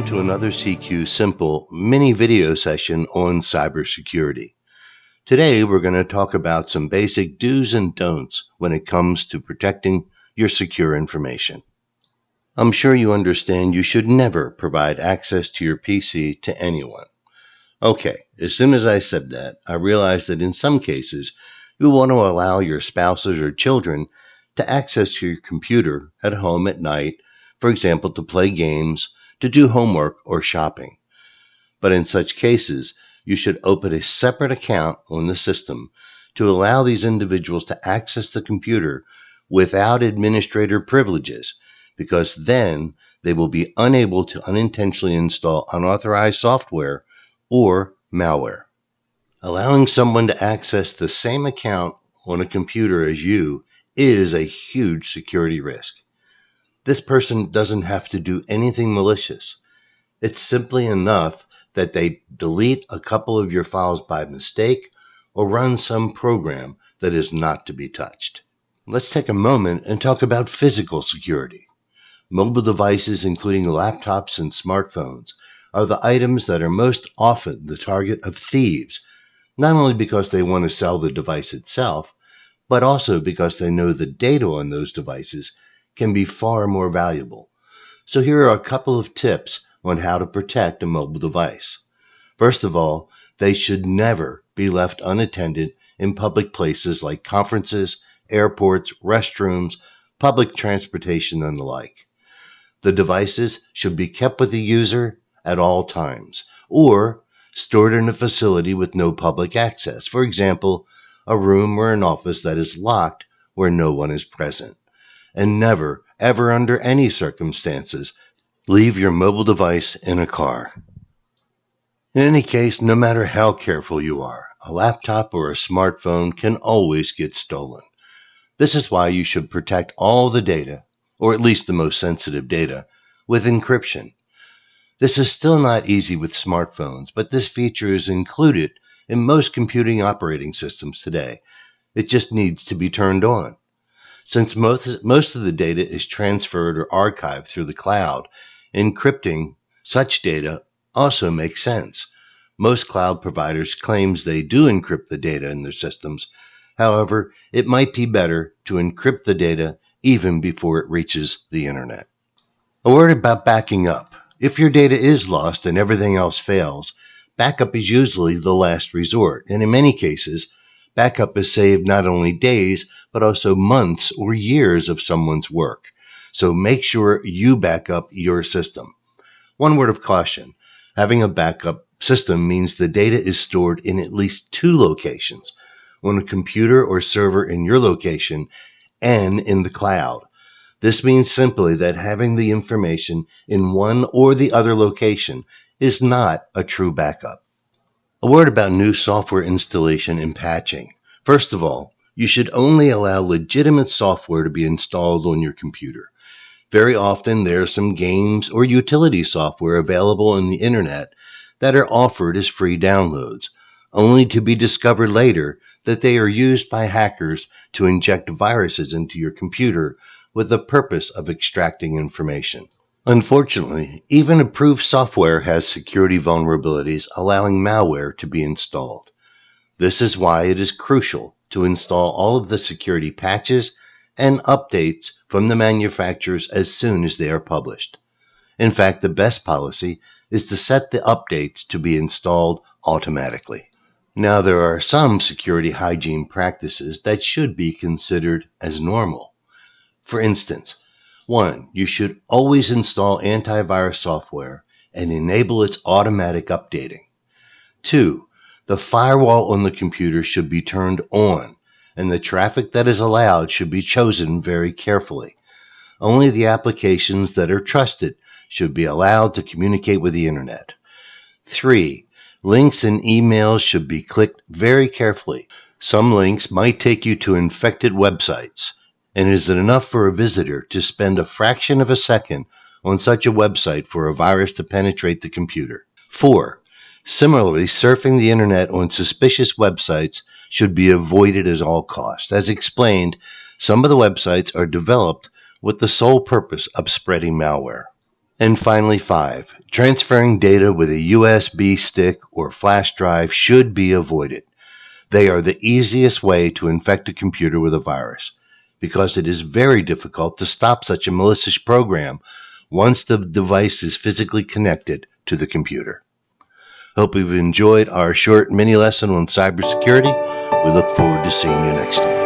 Welcome to another CQ Simple mini video session on cybersecurity. Today we're going to talk about some basic do's and don'ts when it comes to protecting your secure information. I'm sure you understand you should never provide access to your PC to anyone. Okay, as soon as I said that, I realized that in some cases you want to allow your spouses or children to access your computer at home at night, for example, to play games, to do homework or shopping. But in such cases, you should open a separate account on the system to allow these individuals to access the computer without administrator privileges, because then they will be unable to unintentionally install unauthorized software or malware. Allowing someone to access the same account on a computer as you is a huge security risk. This person doesn't have to do anything malicious. It's simply enough that they delete a couple of your files by mistake or run some program that is not to be touched. Let's take a moment and talk about physical security. Mobile devices, including laptops and smartphones, are the items that are most often the target of thieves, not only because they want to sell the device itself, but also because they know the data on those devices can be far more valuable. So here are a couple of tips on how to protect a mobile device. First of all, they should never be left unattended in public places like conferences, airports, restrooms, public transportation, and the like. The devices should be kept with the user at all times, or stored in a facility with no public access, for example, a room or an office that is locked where no one is present. And never, ever under any circumstances, leave your mobile device in a car. In any case, no matter how careful you are, a laptop or a smartphone can always get stolen. This is why you should protect all the data, or at least the most sensitive data, with encryption. This is still not easy with smartphones, but this feature is included in most computing operating systems today. It just needs to be turned on. Since most of the data is transferred or archived through the cloud, encrypting such data also makes sense. Most cloud providers claim they do encrypt the data in their systems. However, it might be better to encrypt the data even before it reaches the internet. A word about backing up. If your data is lost and everything else fails, backup is usually the last resort, and in many cases, backup has saved not only days, but also months or years of someone's work. So make sure you back up your system. One word of caution. Having a backup system means the data is stored in at least two locations, on a computer or server in your location and in the cloud. This means simply that having the information in one or the other location is not a true backup. A word about new software installation and patching. First of all, you should only allow legitimate software to be installed on your computer. Very often there are some games or utility software available on the internet that are offered as free downloads, only to be discovered later that they are used by hackers to inject viruses into your computer with the purpose of extracting information. Unfortunately, even approved software has security vulnerabilities allowing malware to be installed. This is why it is crucial to install all of the security patches and updates from the manufacturers as soon as they are published. In fact, the best policy is to set the updates to be installed automatically. Now, there are some security hygiene practices that should be considered as normal. For instance, 1. You should always install antivirus software and enable its automatic updating. 2. The firewall on the computer should be turned on, and the traffic that is allowed should be chosen very carefully. Only the applications that are trusted should be allowed to communicate with the internet. 3. Links and emails should be clicked very carefully. Some links might take you to infected websites. And is it enough for a visitor to spend a fraction of a second on such a website for a virus to penetrate the computer? 4. Similarly, surfing the internet on suspicious websites should be avoided at all costs. As explained, some of the websites are developed with the sole purpose of spreading malware. And finally, 5. Transferring data with a USB stick or flash drive should be avoided. They are the easiest way to infect a computer with a virus, because it is very difficult to stop such a malicious program once the device is physically connected to the computer. Hope you've enjoyed our short mini lesson on cybersecurity. We look forward to seeing you next time.